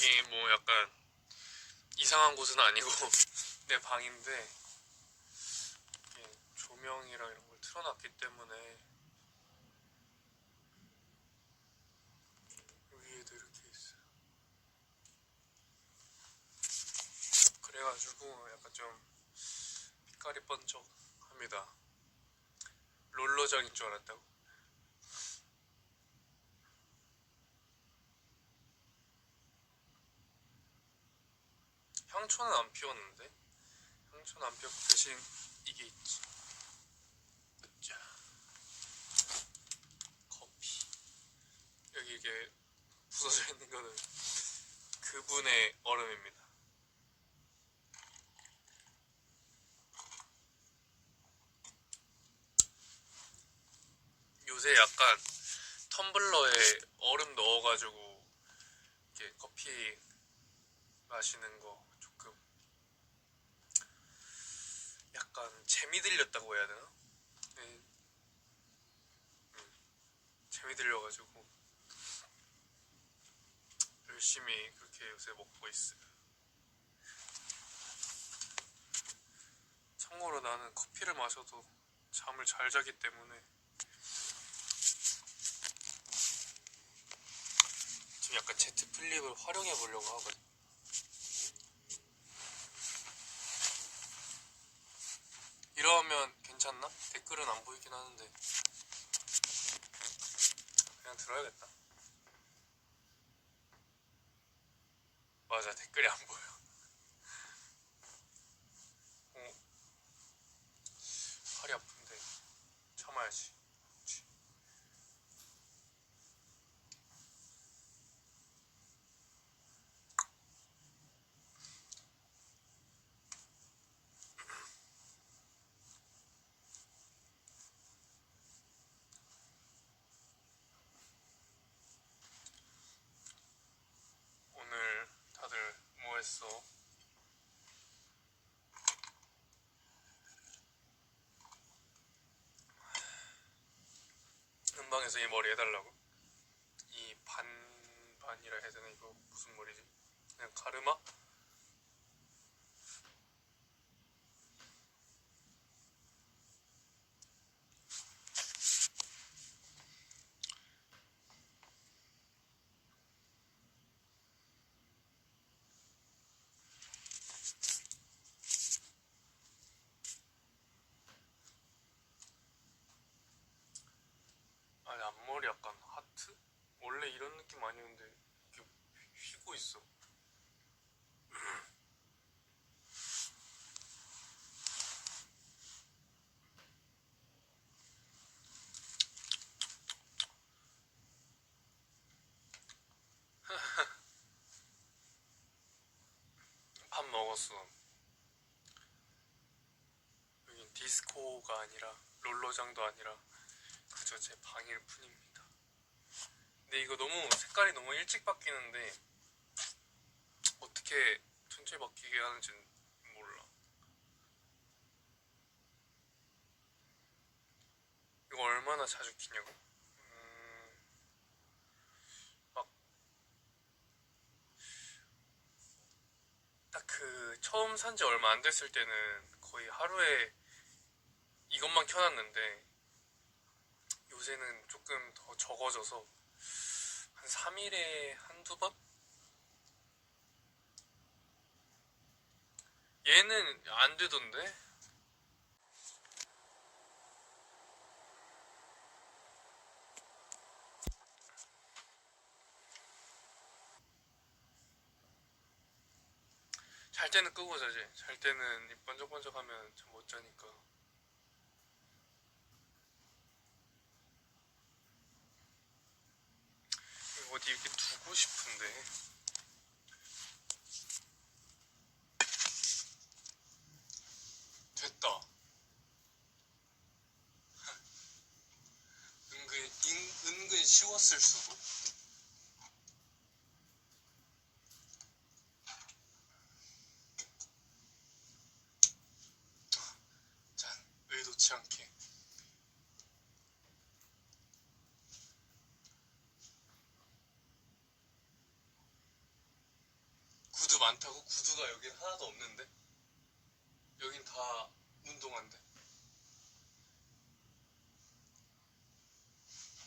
여기 뭐 약간 이상한 곳은 아니고 내 방인데 이게 조명이랑 이런 걸 틀어놨기 때문에 위에도 이렇게 있어요. 그래가지고 약간 좀 빛깔이 번쩍합니다. 롤러장인 줄 알았다고? 향초는 안 피웠는데? 향초는 안 피웠고 대신 이게 있지. 자, 커피. 여기 이게 부서져 있는 거는 그분의 얼음입니다. 요새 약간 텀블러에 얼음 넣어가지고 이렇게 커피 마시는 거 조금 약간 재미 들렸다고 해야 되나? 네, 재미 들려가지고 열심히 그렇게 요새 먹고 있어요. 참고로 나는 커피를 마셔도 잠을 잘 자기 때문에 지금 약간 제트 플립을 활용해 보려고 하거든. 이러면 괜찮나? 댓글은 안 보이긴 하는데 그냥 들어야겠다. 맞아, 댓글이 안 보여. 어, 팔이 아픈데 참아야지. 오늘 다들 뭐 했어? 음방에서 이 머리 해달라고? 이 반이라 해야 되나? 이거 무슨 머리지? 그냥 가르마? 아니, 앞머리 약간 하트? 원래 이런 느낌 아니었는데 이렇게 휘고 있어. 밥 먹었어. 여긴 디스코가 아니라 롤러장도 아니라 그저 제 방일 뿐입니다. 근데 이거 너무 색깔이 너무 일찍 바뀌는데 어떻게 천천히 바뀌게 하는지 몰라. 이거 얼마나 자주 키냐고? 막 딱 그 처음 산지 얼마 안 됐을 때는 거의 하루에 이것만 켜놨는데 요새는 조금 더 적어져서 한 3일에 한두 번? 얘는 안 되던데? 잘 때는 끄고 자지. 잘 때는 입 번쩍번쩍하면 잠 못 자니까. 어디 이렇게 두고 싶은데. 됐다. 은근 쉬웠을 수도. 짠, 의도치 않게. 여긴 하나도 없는데? 여긴 다 운동화인데?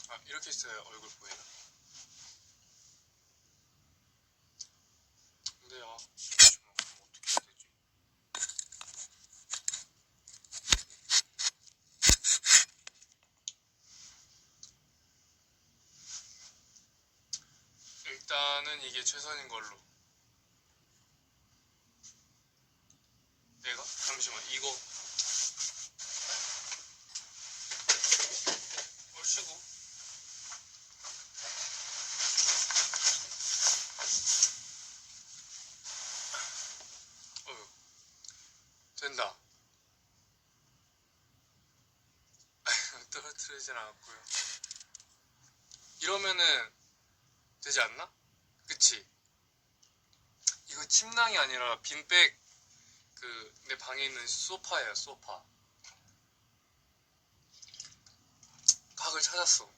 아, 이렇게 있어야 얼굴 보이나? 근데 잠시만, 그럼 어떻게 해야 되지? 일단은 이게 최선인 걸로. 내가? 잠시만, 이거 얼씨구. 어휴, 된다. 떨어뜨리진 않았고요. 이러면은 되지 않나? 그치? 이거 침낭이 아니라 빈백, 내 방에 있는 소파예요, 소파. 각을 찾았어.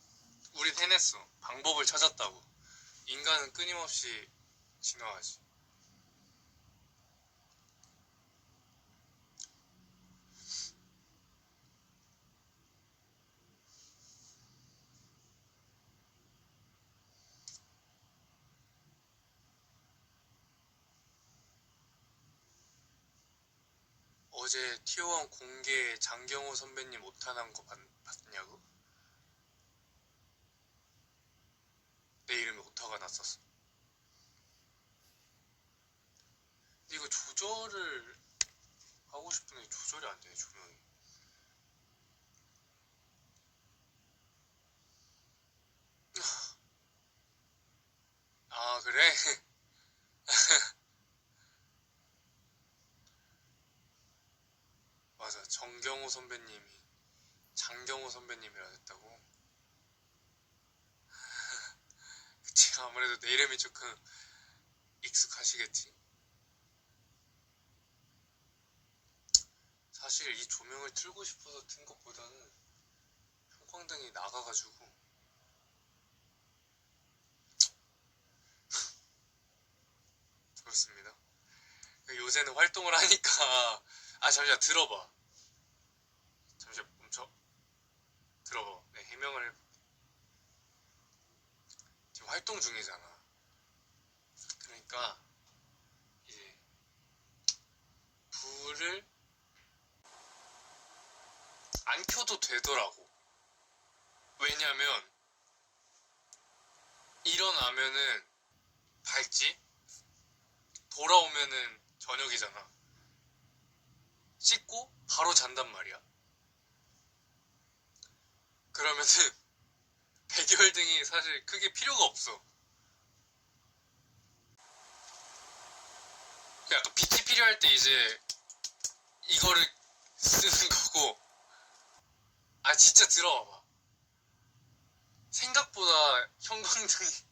우린 해냈어. 방법을 찾았다고. 인간은 끊임없이 진화하지. 어제 티오1 공개 장경호 선배님 오타난 거 봤냐고? 내 이름에 오타가 났었어. 근데 이거 조절을 하고 싶은데 조절이 안 되네, 조명이. 아, 그래? 맞아. 정경호 선배님이 장경호 선배님이라 했다고? 그치, 아무래도 내 이름이 조금 익숙하시겠지. 사실 이 조명을 틀고 싶어서 튼 것보다는 형광등이 나가가지고. 그렇습니다. 요새는 활동을 하니까. 아, 잠시만, 들어봐. 잠시만, 멈춰. 들어봐. 네, 해명을 해. 지금 활동 중이잖아. 그러니까 이제 불을 안 켜도 되더라고. 왜냐면 일어나면은 밝지? 돌아오면은 저녁이잖아. 씻고 바로 잔단 말이야. 그러면은 백열등이 사실 크게 필요가 없어. 약간 빛이 필요할 때 이제 이거를 쓰는 거고. 아, 진짜 들어와봐. 생각보다 형광등이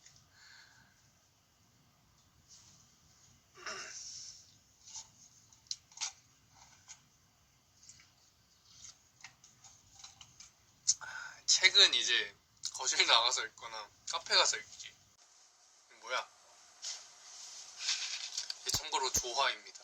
책은 이제 거실 나가서 읽거나 카페 가서 읽지. 뭐야? 이게 참고로 조화입니다.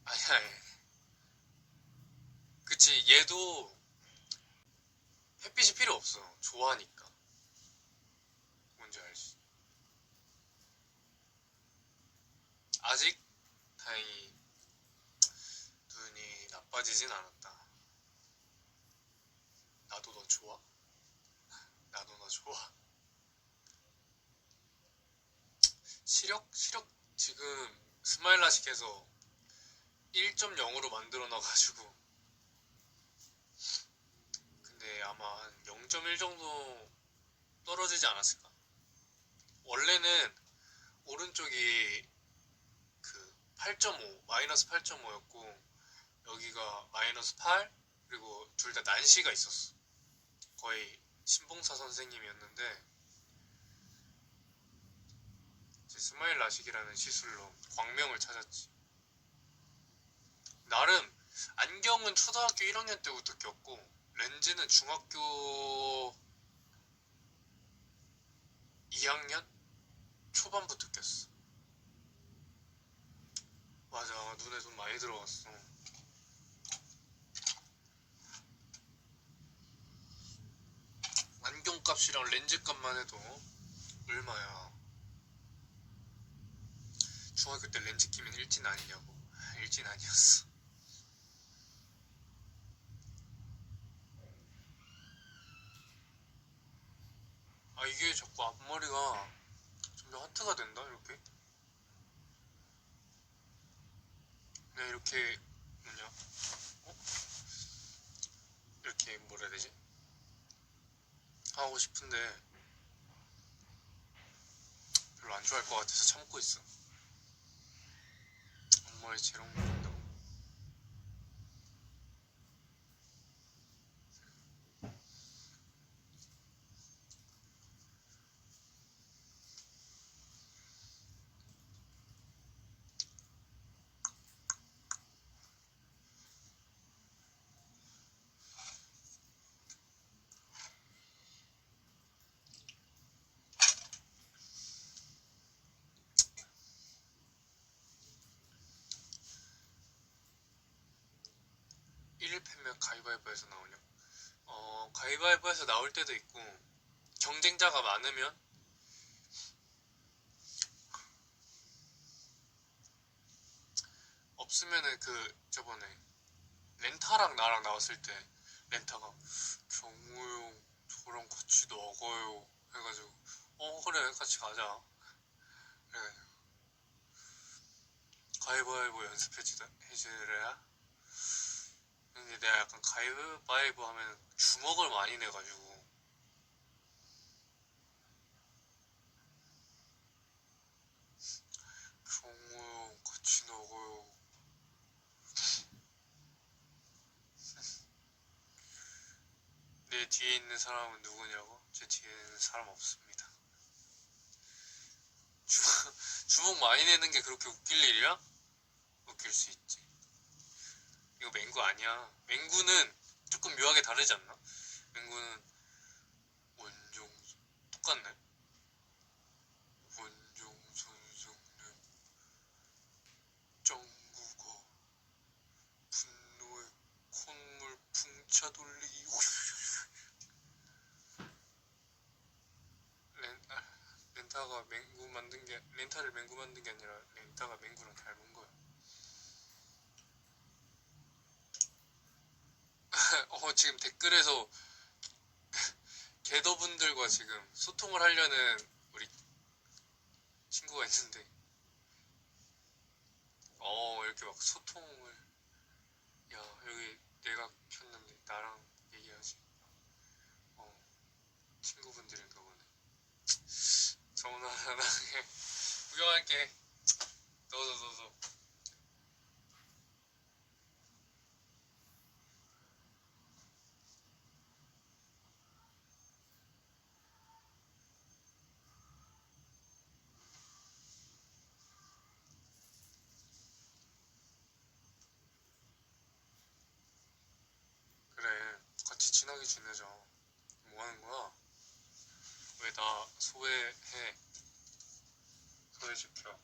아니야, 아니. 그치, 얘도 햇빛이 필요 없어. 조화니까. 뭔지 알지? 아직 다행히 눈이 나빠지진 않았다. 나도 너 좋아? 나도 너 좋아? 시력 지금 스마일라식해서 1.0으로 만들어 놔가지고. 근데 아마 한 0.1 정도 떨어지지 않았을까? 원래는 오른쪽이 8.5, 마이너스 8.5였고 여기가 마이너스 8, 그리고 둘 다 난시가 있었어. 거의 신봉사 선생님이었는데 이제 스마일 라식이라는 시술로 광명을 찾았지. 나름 안경은 초등학교 1학년 때부터 꼈고 렌즈는 중학교 2학년 초반부터 꼈어. 맞아, 눈에 돈 많이 들어갔어. 안경값이랑 렌즈값만 해도 얼마야. 중학교 때 렌즈 끼면 일진 아니냐고. 일진 아니었어. 아, 이게 자꾸 앞머리가 점점 하트가 된다 이렇게. 그냥 이렇게 뭐냐, 어? 이렇게 뭐라 해야 되지, 하고 싶은데 별로 안 좋아할 것 같아서 참고 있어. 앞머리 재롱 부린다고. 1패면 가위바위보에서 나오냐? 가위바위보에서 나올 때도 있고 경쟁자가 많으면, 없으면은 그 저번에 렌타랑 나랑 나왔을 때 렌타가 경우 형 저랑 같이 나가요 해가지고 그래 같이 가자. 그래가지고 가위바위보 연습해주래야. 근데 내가 약간 가위바위보 하면 주먹을 많이 내가지고 경우 형 같이 나가요. 내 뒤에 있는 사람은 누구냐고? 제 뒤에 있는 사람 없습니다. 주먹 많이 내는 게 그렇게 웃길 일이야? 웃길 수 있지. 이거 맹구 아니야. 맹구는 조금 묘하게 다르지 않나? 맹구는 원종수 똑같네. 원종 선생님 짱구가 분노의 콧물 풍차 돌리기. 렌타가 맹구 만든 게, 렌타를 맹구 만든 게 아니라 렌타가 맹구랑 닮은 거야. 지금 댓글에서 개더분들과 지금 소통을 하려는 우리 친구가 있는데, 이렇게 막 소통을, 야, 여기 내가 켰는데 나랑 얘기하지. 친구분들인가 보네. 서운하게 구경할게. 너도. 그래, 같이 친하게 지내자. 뭐 하는 거야? 왜 나 소외해? 소외시켜.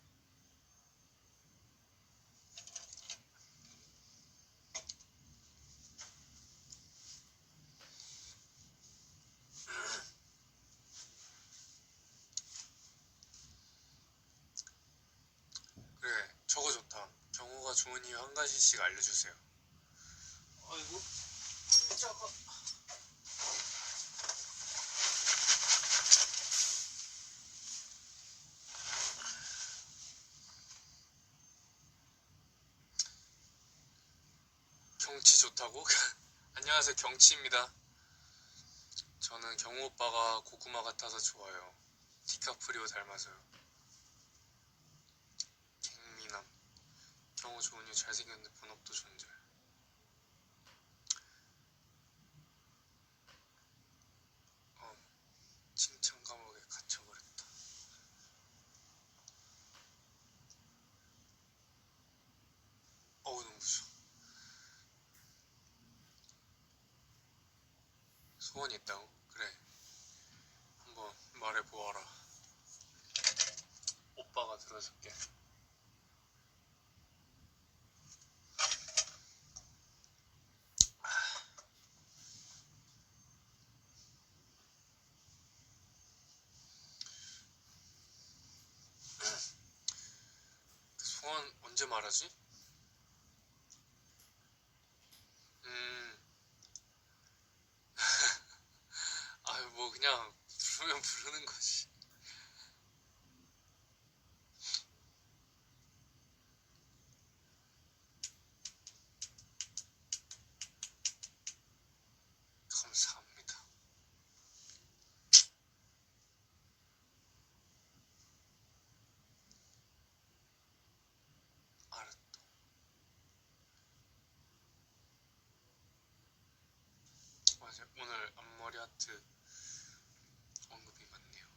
그래, 저거 좋다. 경호가 좋은 이유 한 가지씩 알려주세요. 아이고, 의자가. 경치 좋다고? 안녕하세요, 경치입니다. 저는 경호 오빠가 고구마 같아서 좋아요. 디카프리오 닮아서요. 갱미남. 경호 좋은 이유 잘생겼는데 본업도 존재. 칭찬 감옥에 갇혀버렸다. 소원이 있다고? 그래, 한번 말해보아라. 오빠가 들어줄게. 소원 언제 말하지? 음, 아유 뭐 그냥 부르면 부르는 거지. 감사합니다. 알았다. 맞아, 오늘 앞머리 하트 언급이 많네요.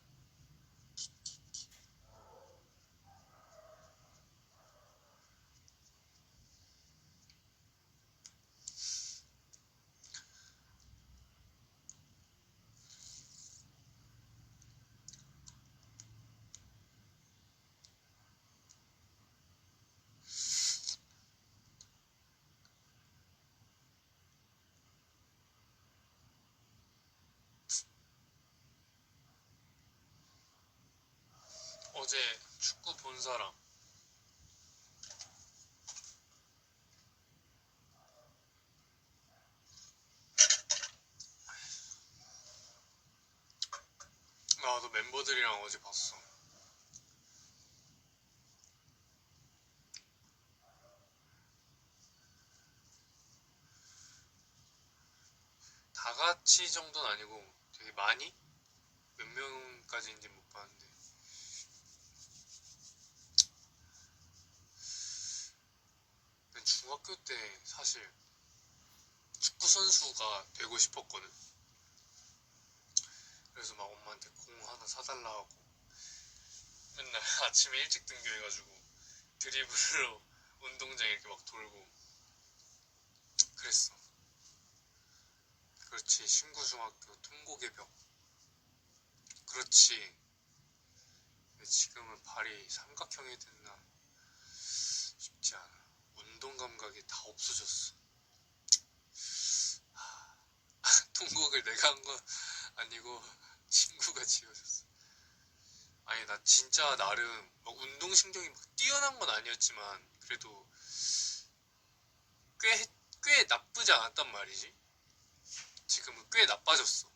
어제 축구 본 사람. 나도 멤버들이랑 어제 봤어. 다 같이 정도는 아니고 되게 많이? 몇 명까지인지 못 봤는데. 난 중학교 때 사실 축구 선수가 되고 싶었거든. 그래서 막 엄마한테 공 하나 사달라 하고 맨날 아침에 일찍 등교해가지고 드리블로 운동장 이렇게 막 돌고 그랬어. 그렇지, 신구중학교 통곡의 벽. 그렇지. 근데 지금은 발이 삼각형이 됐나 쉽지 않아. 운동 감각이 다 없어졌어. 통곡을 내가 한 건 아니고 친구가 지어줬어. 아니 나 진짜 나름 막 운동신경이 막 뛰어난 건 아니었지만 그래도 꽤, 꽤 나쁘지 않았단 말이지. 지금은 꽤 나빠졌어.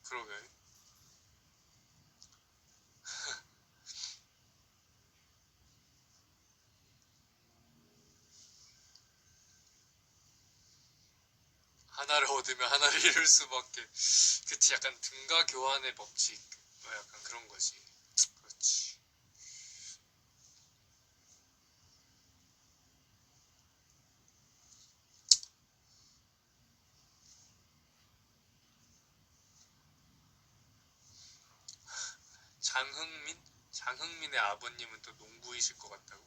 그러게. 하나를 얻으면 하나를 잃을 수밖에. 그치, 약간 등가 교환의 법칙. 뭐 약간 그런 거지. 그렇지. 장흥민? 장흥민의 아버님은 또 농부이실 것 같다고?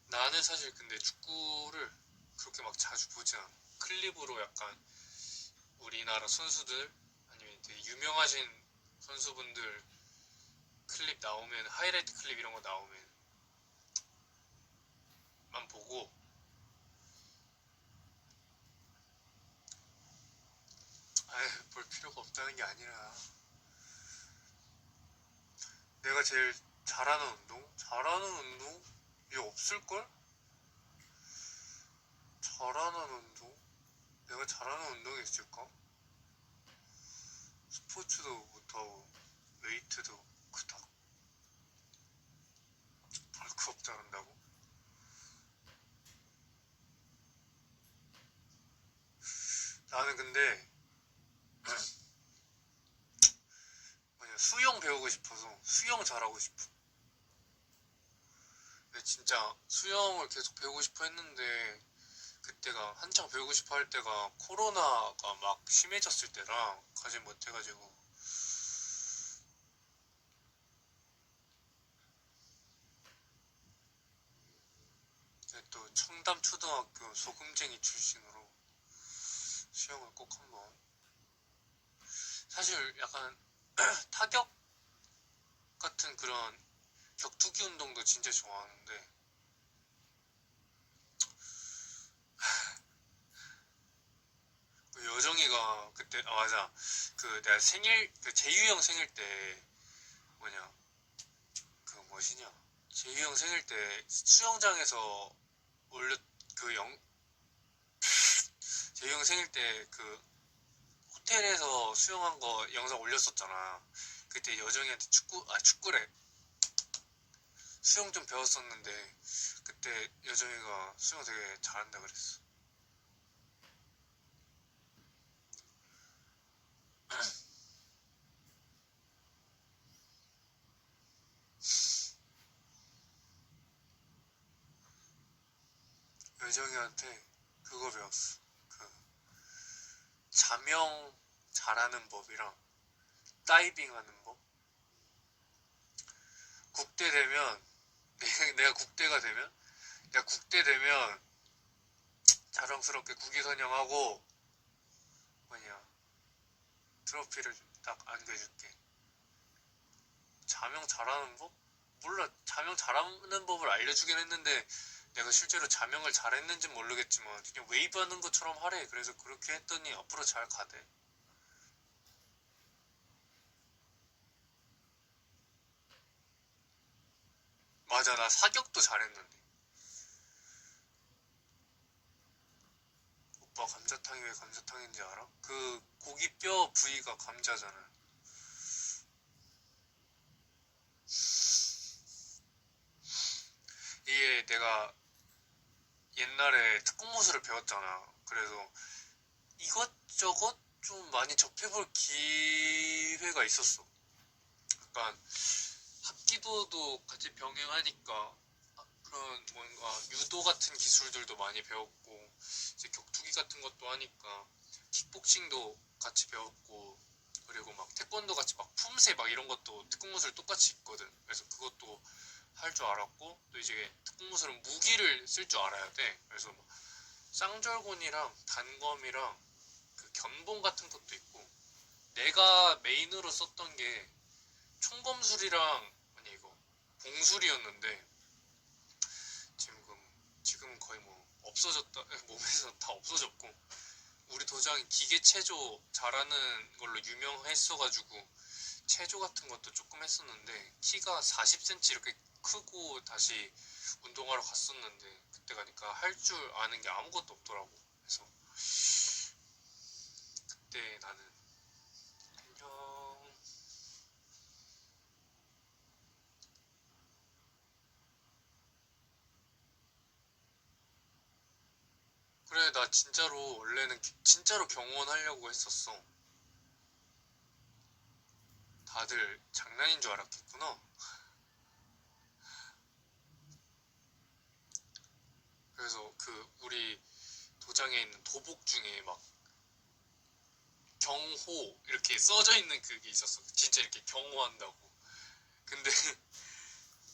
나는 사실 근데 축구를 그렇게 막 자주 보진 않아. 클립으로 약간 우리나라 선수들 아니면 되게 유명하신 선수분들 클립 나오면 하이라이트 클립 이런 거 나오면 만 보고. 아휴, 볼 필요가 없다는 게 아니라 내가 제일 잘하는 운동? 잘하는 운동이 없을걸? 잘하는 운동? 내가 잘하는 운동이 있을까? 스포츠도 못하고 웨이트도 그닥 벌크업 잘한다고? 나는 근데 뭐냐, 수영 배우고 싶어서 수영 잘하고 싶어. 근데 진짜 수영을 계속 배우고 싶어 했는데 그때가 한창 배우고 싶어 할 때가 코로나가 막 심해졌을 때라 가지 못해가지고. 월담 초등학교 소금쟁이 출신으로 수영을 꼭 한번. 사실 약간 타격 같은 그런 격투기 운동도 진짜 좋아하는데 그 여정이가 그때 맞아 그 내가 생일 그 재유 형 생일 때 뭐냐 그 뭐시냐 재유 형 생일 때 수영장에서 올렸 그 재유 형 생일 때 그 호텔에서 수영한 거 영상 올렸었잖아. 그때 여정이한테 축구래 수영 좀 배웠었는데 그때 여정이가 수영 되게 잘한다 그랬어. 여정이한테 그거 배웠어. 그 자명 잘하는 법이랑 다이빙 하는 법. 국대 되면 내가 국대가 되면 내가 국대 되면 자랑스럽게 국위 선양하고 뭐냐 트로피를 딱 안겨줄게. 자명 잘하는 법? 몰라. 자명 잘하는 법을 알려주긴 했는데 내가 실제로 자명을 잘했는지 모르겠지만 그냥 웨이브 하는 것처럼 하래. 그래서 그렇게 했더니 앞으로 잘 가대. 맞아, 나 사격도 잘했는데. 오빠 감자탕이 왜 감자탕인지 알아? 그 고기뼈 부위가 감자잖아. 이게 내가 옛날에 특공무술을 배웠잖아. 그래서 이것저것 좀 많이 접해볼 기회가 있었어. 약간 합기도도 같이 병행하니까 그런 뭔가 유도 같은 기술들도 많이 배웠고 이제 격투기 같은 것도 하니까 킥복싱도 같이 배웠고 그리고 막 태권도 같이 막 품새 막 이런 것도 특공무술 똑같이 있거든. 그래서 그것도 할 줄 알았고 또 이제 특공무술은 무기를 쓸 줄 알아야 돼. 그래서 막 쌍절곤이랑 단검이랑 그 견봉 같은 것도 있고 내가 메인으로 썼던 게 총검술이랑 아니 이거 봉술이었는데 지금 거의 뭐 없어졌다 몸에서 다 없어졌고 우리 도장이 기계 체조 잘하는 걸로 유명했어가지고 체조 같은 것도 조금 했었는데 키가 40cm 이렇게 크고 다시 운동하러 갔었는데 그때 가니까 할 줄 아는 게 아무것도 없더라고. 그래서 그때 나는 안녕. 그래 나 진짜로 원래는 진짜로 경호원 하려고 했었어. 다들 장난인 줄 알았겠구나. 그래서 그 우리 도장에 있는 도복 중에 막 경호 이렇게 써져 있는 그게 있었어. 진짜 이렇게 경호한다고. 근데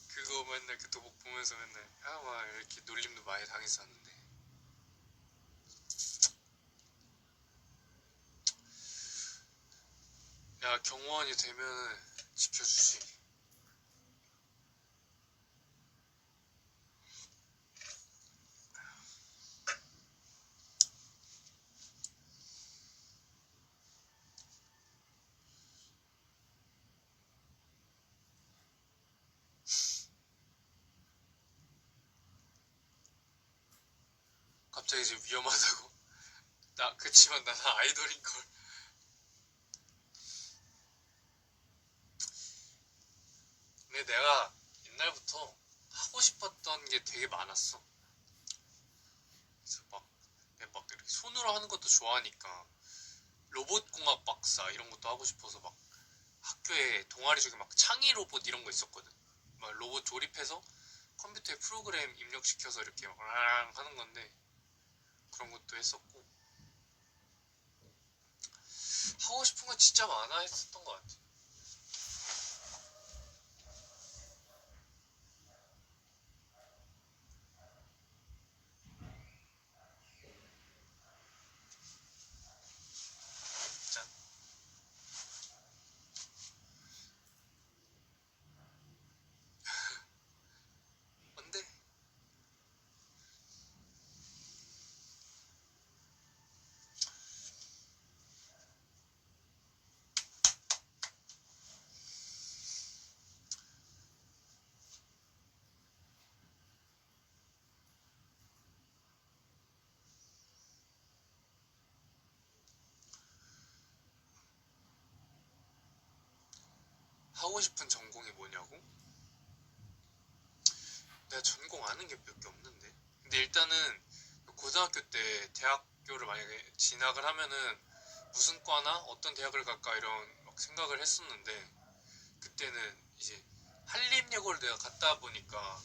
그거 맨날 그 도복 보면서 맨날 막 이렇게 놀림도 많이 당했었는데 야 경호원이 되면 지켜주지. 갑자기 지금 위험하다고? 나 그치만 나는 아이돌인걸. 근데 내가 옛날부터 하고 싶었던 게 되게 많았어. 그래서 막 이렇게 손으로 하는 것도 좋아하니까 로봇공학 박사 이런 것도 하고 싶어서 막 학교에 동아리 중에 막 창의 로봇 이런 거 있었거든. 막 로봇 조립해서 컴퓨터에 프로그램 입력시켜서 이렇게 막 하는 건데 그런 것도 했었고 하고 싶은 건 진짜 많아 했었던 것 같아. 하고 싶은 전공이 뭐냐고? 내가 전공 아는 게 몇 개 없는데. 근데 일단은 고등학교 때 대학교를 만약에 진학을 하면은 무슨 과나 어떤 대학을 갈까 이런 막 생각을 했었는데, 그때는 이제 한림여고를 내가 갔다 보니까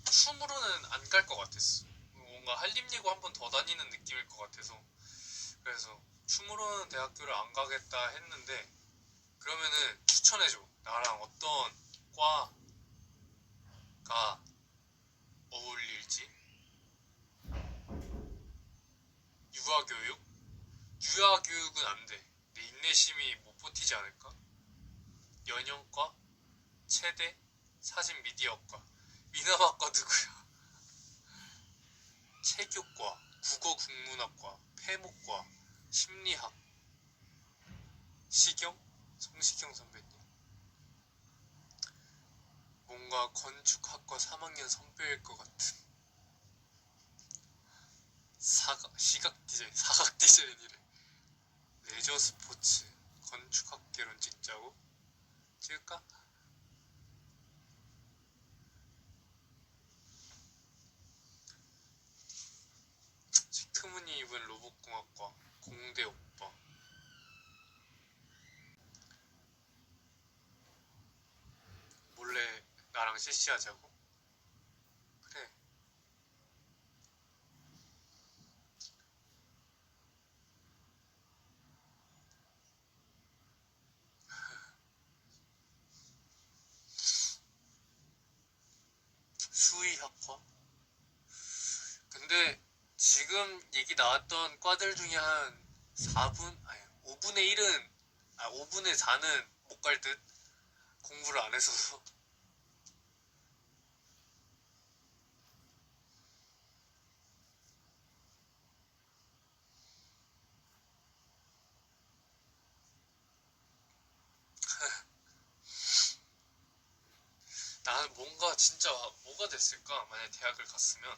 춤으로는 안 갈 것 같았어. 뭔가 한림여고 한 번 더 다니는 느낌일 것 같아서. 그래서 춤으로는 대학교를 안 가겠다 했는데, 그러면은 추천해줘. 나랑 어떤 과가 어울릴지. 유아교육? 유아교육은 안 돼. 내 인내심이 못 버티지 않을까? 연영과, 체대, 사진 미디어과, 미남학과 누구야? 체교과, 국어 국문학과, 폐목과, 심리학, 시경? 성시경 선배님. 뭔가 건축학과 3학년 선배일 것 같은. 시각 디자인, 사각 디자인이래. 레저 스포츠, 건축학개론 찍자고? 찍을까? 시트무늬 입은 로봇공학과, 공대 오빠. 몰래 나랑 CC하자고? 그래. 수의학과? 근데 지금 얘기 나왔던 과들 중에 한 4분? 아니 5분의 1은, 5분의 4는 못 갈 듯? 공부를 안 했어서. 나는 뭔가 진짜 뭐가 됐을까? 만약에 대학을 갔으면.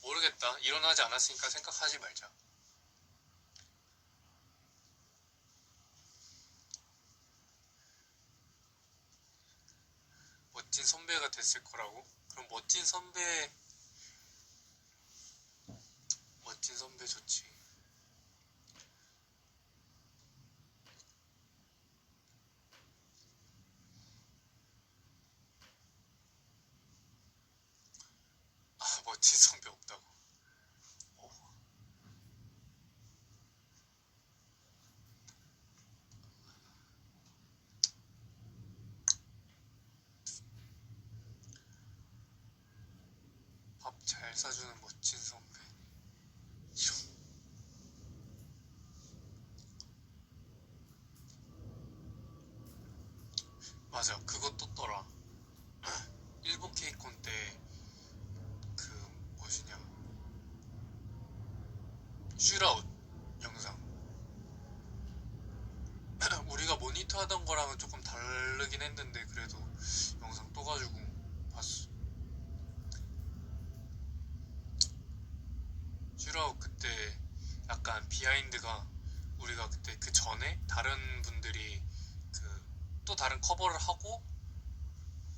모르겠다. 일어나지 않았으니까 생각하지 말자. 멋진 선배가 됐을 거라고? 그럼 멋진 선배 좋지. 멋진 선배 없다고. 어, 밥 잘 사주는 멋진 선배. 맞아, 그거 떴더라. 일본 케이콘 때 그 뭐시냐, 슈라웃 영상. 우리가 모니터 하던 거랑은 조금 다르긴 했는데 그래도 영상 떠가지고 봤어. 슈라웃 그때 약간 비하인드가, 우리가 그때 그 전에 다른 분들이 그 또 다른 커버를 하고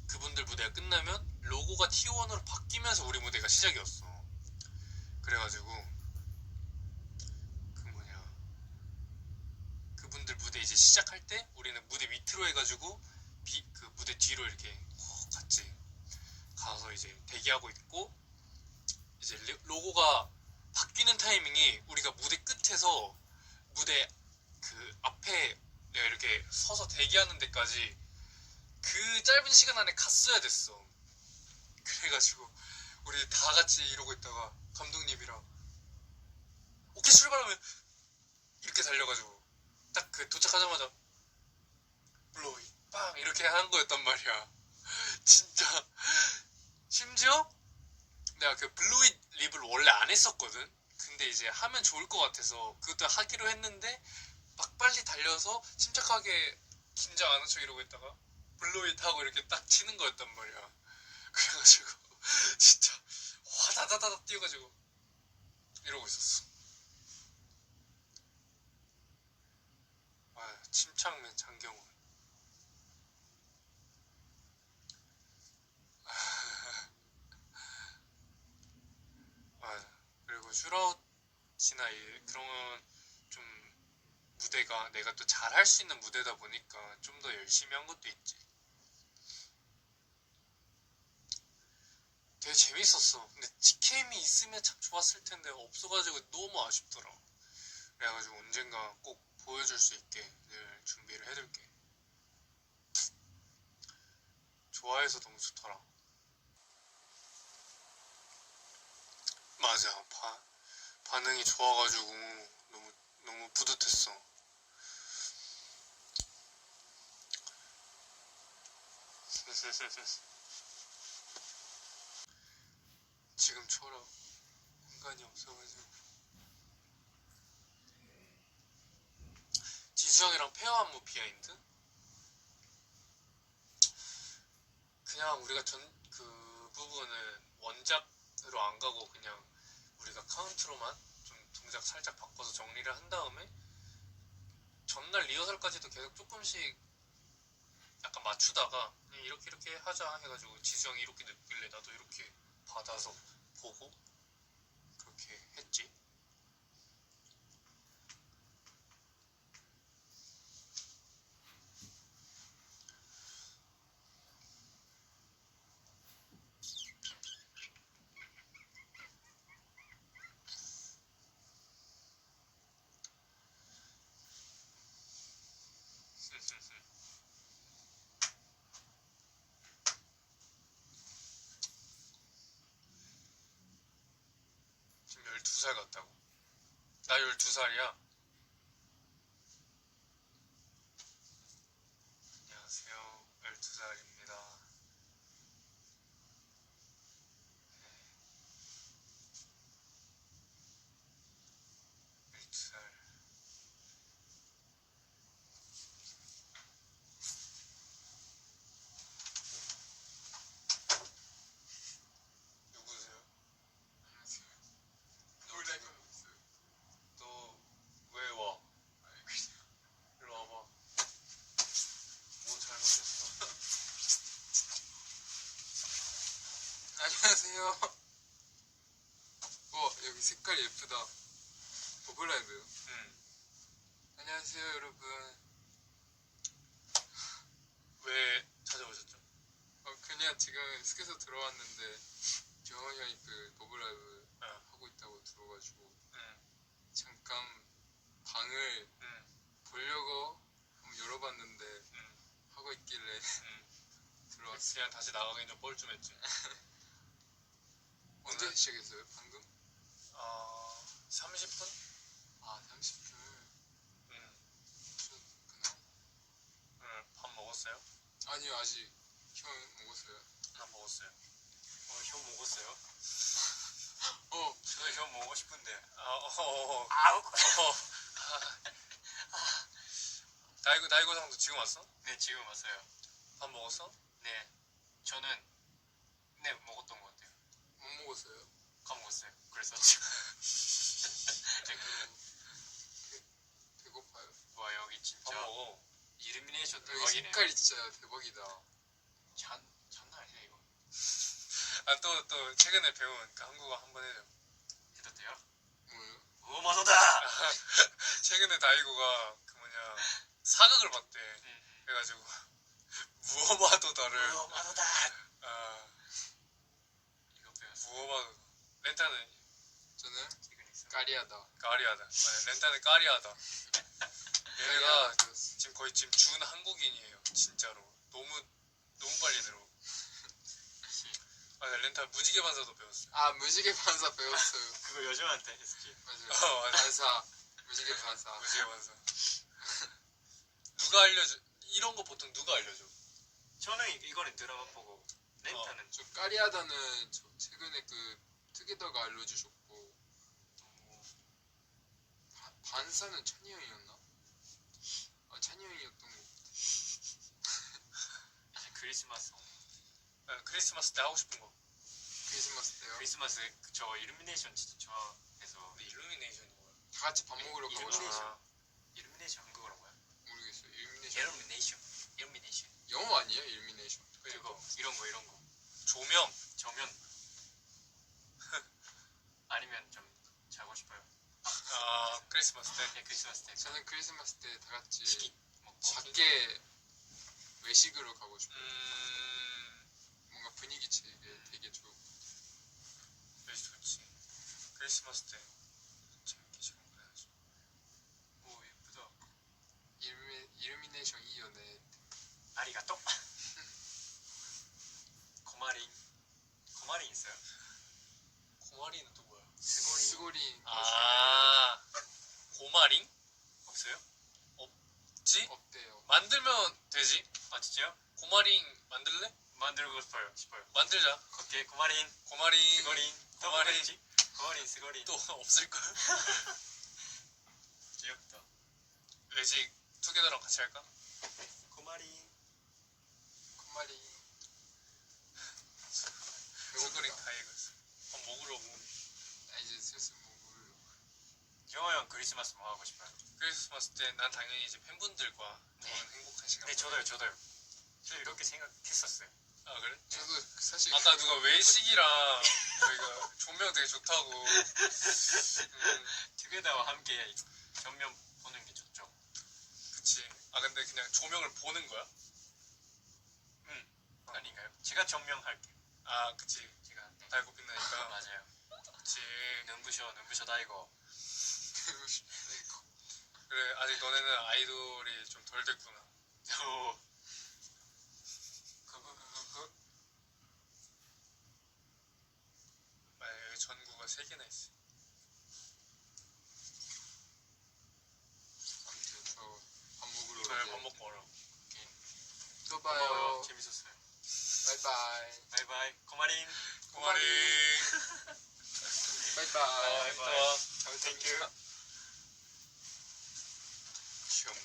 그분들 무대가 끝나면 로고가 T1으로 바뀌면서 우리 무대가 시작이었어. 그래가지고 그 뭐냐, 그분들 무대 이제 시작할 때 우리는 무대 밑으로 해가지고 그 무대 뒤로 이렇게 같이 가서 이제 대기하고 있고, 이제 로고가 바뀌는 타이밍이 우리가 무대 끝에서 무대 그 앞에 내가 이렇게 서서 대기하는 데까지 그 짧은 시간 안에 갔어야 됐어. 그래가지고 우리 다 같이 이러고 있다가 감독님이랑 오케이 출발하면 이렇게 달려가지고 딱 그 도착하자마자 블로이 빵 이렇게 하는 거였단 말이야. 진짜. 심지어 내가 그 블루잇 립을 원래 안 했었거든. 근데 이제 하면 좋을 것 같아서 그것도 하기로 했는데 막 빨리 달려서 침착하게 긴장 안 한 척 이러고 있다가 블루잇 하고 이렇게 딱 치는 거였단 말이야. 그래가지고 진짜 화다다다다 뛰어가지고 이러고 있었어. 아, 침착맨 장경훈. 맞아. 그리고 슈라웃이나 그런 좀 무대가 내가 또 잘할 수 있는 무대다 보니까 좀 더 열심히 한 것도 있지. 되게 재밌었어. 근데 직캠이 있으면 참 좋았을 텐데 없어가지고 너무 아쉽더라. 그래가지고 언젠가 꼭 보여줄 수 있게 늘 준비를 해둘게. 좋아해서 너무 좋더라. 맞아. 반응이 좋아가지고 너무 뿌듯했어. 지금 초라 공간이 없어가지고. 지수형이랑 페어 안무 비하인드? 그냥 우리가 그 부분은 원작으로 안 가고 그냥 우리가 카운트로만 좀 동작 살짝 바꿔서 정리를 한 다음에 전날 리허설까지도 계속 조금씩 약간 맞추다가 그냥 이렇게 하자 해가지고 지수형이 이렇게 느끼길래 나도 이렇게 받아서 보고 그렇게 했지. 지금 12살 같다고? 나 12살이야. 안녕하세요. 12살입니다. 12살. 누구세요? 안녕하세요. 놀랄 건 없어요. 너 왜 와? 아니 그냥 일로 와봐. 뭐 잘못했어? 안녕하세요. 여기 색깔 예쁘다. 버블라이브요. 응. 안녕하세요 여러분. 왜 찾아오셨죠? 그냥 지금 스케서 들어왔는데 경원 형이 그 버블라이브 하고 있다고 들어가지고 잠깐 방을 보려고 한번 열어봤는데 하고 있길래 들어왔어요. 그냥 다시 나가긴 좀 뻘쭘했지. 언제 시작했어요? 방금? 30분? 30분. 그렇구나. 밥 먹었어요? 아니요 아직. 형 먹었어요? 나 먹었어요. 형 먹었어요? 저도 형 먹고 싶은데. 나이고상도 지금 왔어? 네 지금 왔어요. 밥 먹었어? 네. 저는 먹었던 것 같아요. 못 먹었어요? 까먹었어요. 그래서 지금 배고파요. 와 여기 진짜 먹어. 이루미네이션 대박이네. 색깔이 진짜 대박이다. 장난 아니야 이거. 또 최근에 배운 그 한국어 한번 해줘. 해도 돼요? 뭐요? 우마도다. 최근에 다이고가 그 뭐냐 사극을 봤대. 그래가지고 무어마도다를. 무어마도다. 이거 배웠어. 무어마도다. 렌타는 저는 까리하다. 아니, 렌타는 까리하다. 얘네가 지금 거의 준 한국인이에요. 진짜로. 너무 빨리 늘어. 렌타 무지개 반사도 배웠어요. 무지개 반사 배웠어요. 그거 여정한테 했지. 맞아요. 반사. 무지개 반사. 누가 알려줘? 이런 거 보통 누가 알려줘? 저는 이거는 드라마 보고. 렌타는 저 까리하다는 저 최근에 그 특이더가 알려주셨고. 반사는 찬이 형이었나? 찬이 형이었던 거 같아. 이제 크리스마스 때 하고 싶은 거. 크리스마스 때요? 크리스마스 저 일루미네이션 진짜 좋아해서. 근데 일루미네이션이 뭐야? 다 같이 밥 먹으러 가고 싶어요. 일루미네이션 한국어로 뭐야? 모르겠어요. 크리스마스 때 저는 크리스마스 때 다 같이 치킨 먹고 밖에 외식으로 가고 싶어요. 뭔가 분위기 되게 좋을 것 같아요. 그래서 좋지. 크리스마스 때 재밌게 시간 보내야지. 오 예쁘다. 이루미네이션 이연에 아리가또. 고마린 있어요? 고마리는 또 뭐야? 스고린 아, 고마링? 없어요? 없지? 없대요. 만들면 되지. 아 진짜요? 고마링 만들래? 만들고 싶어요. 만들자. 오케이 고마린 고마링. 스거린 또 고마린. 뭐가 있지? 고마린 스거린 또 없을걸? 귀엽다. 외식 투게더랑 같이 할까? 고마린 콧말이 스그링 다 읽었어. 밥 먹으려고. 이제 슬슬 먹을. 경호 형 크리스마스 뭐 하고 싶어요? 크리스마스 때 난 당연히 이제 팬분들과 좋은 행복한 시간. 네 저도 이렇게 생각했었어요. 아 그래? 저도 사실 아까 누가 외식이랑 저희가 조명 되게 좋다고. 투게더와 함께 전면 보는 게 좋죠. 그치. 아 근데 그냥 조명을 보는 거야? 아닌가요? 제가 전명할게요. 아 그치. 제가 달고 빛나니까. 맞아요. 그치. 눈부셔 다이고. 그래 아직 너네는 아이돌이 좀 덜 됐구나. 오. 여기 전구가 3개나 있어. 아무튼 저 밥 먹으러 그래 이제 밥 먹고 와라. 또 고마워요. 봐요. 재밌었어요. 바이바이. 바이바이. 고마린. 고마리. 바이바이. 또 와. 땡큐. 귀엽네.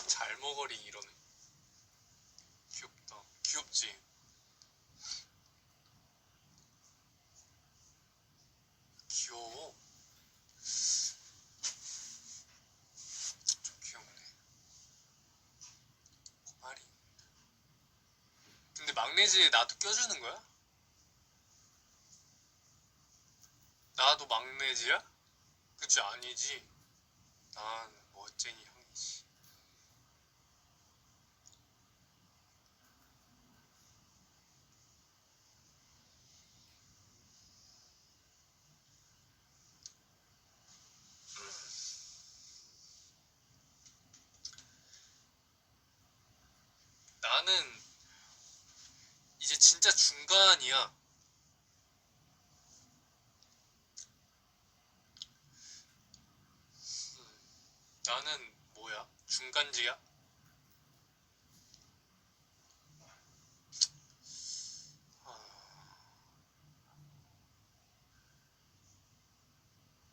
잘 먹어리 이러네. 귀엽다. 귀엽지? 귀여워. 좀 귀엽네. 고마리. 근데 막내지에 나도 껴주는 거야? 나도 막내지야? 그치 아니지. 난 멋쟁이 형이지. 나는 이제 진짜 중간이야. 나는 뭐야? 중간지야?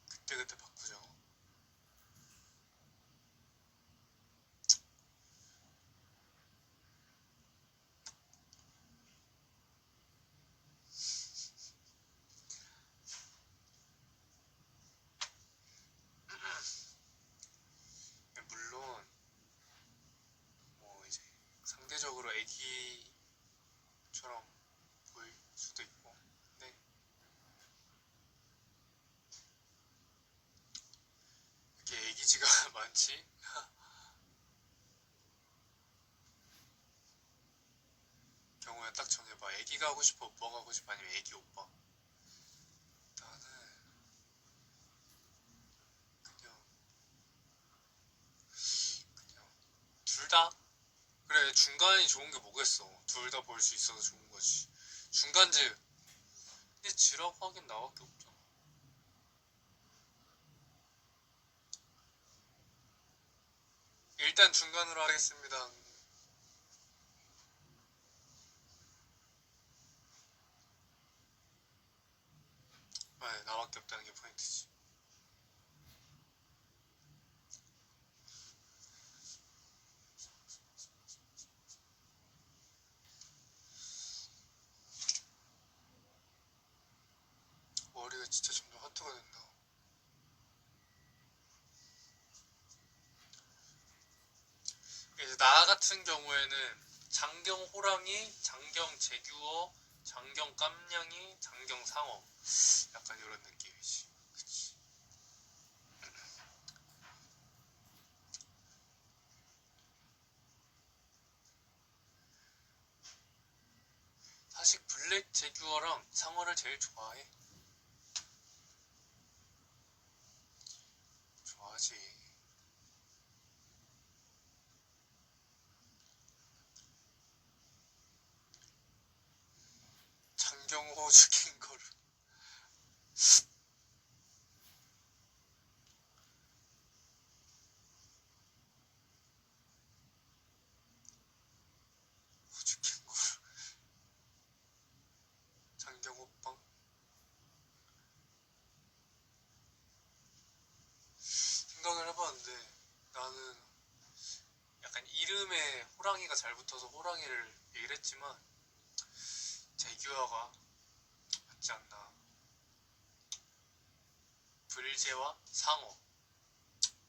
그때그때 바꾸자. 물론 뭐 이제 상대적으로 애기처럼 보일 수도 있고 근데 이렇게 애기지가 많지? 경우야 딱 정해봐. 애기가 하고 싶어? 오빠가 하고 싶어? 아니면 애기 오빠? 나는 그냥 둘 다? 그래 중간이 좋은 게 뭐겠어. 둘 다 볼 수 있어서 좋은 거지. 중간지 근데 지라고 하긴 나밖에 없잖아. 일단 중간으로 하겠습니다. 네, 나밖에 없다는 게 포인트지. 머리가 진짜 점점 하트가 된다. 이제 나 같은 경우에는 장경 호랑이, 장경 제규어, 장경 깜냥이, 장경 상어. 약간 이런 느낌이지. 그치. 사실 블랙 제규어랑 상어를 제일 좋아해. 좋아하지. 장경호 킹거루. 호주 킹거루. 장경호빵. 생각을 해봤는데 나는 약간 이름에 호랑이가 잘 붙어서 호랑이를 얘기를 했지만 제규어가 맞지 않나. 불제와 상어.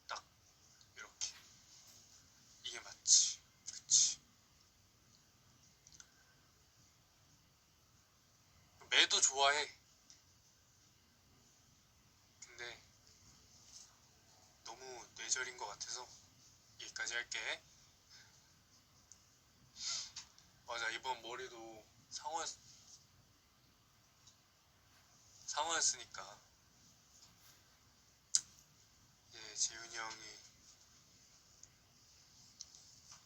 딱 이렇게. 이게 맞지. 그치. 매도 좋아해. 근데 너무 뇌절인 것 같아서 여기까지 할게. 맞아, 이번 머리도 상어였으니까 이제 재윤이 형이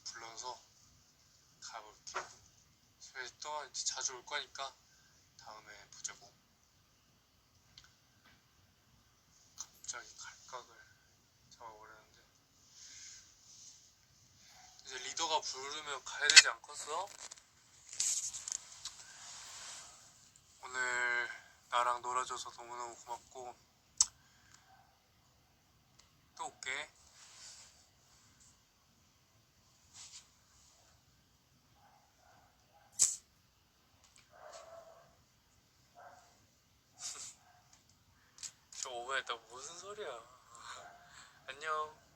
불러서 가볼게. 그래서 또 이제 자주 올 거니까 다음에 보자고. 갑자기 갈각을 잡아버렸는데 이제 리더가 부르면 가야 되지 않겠어? 오늘 나랑 놀아줘서 너무너무 고맙고 또 올게. 저 오버했다고 무슨 소리야. 안녕.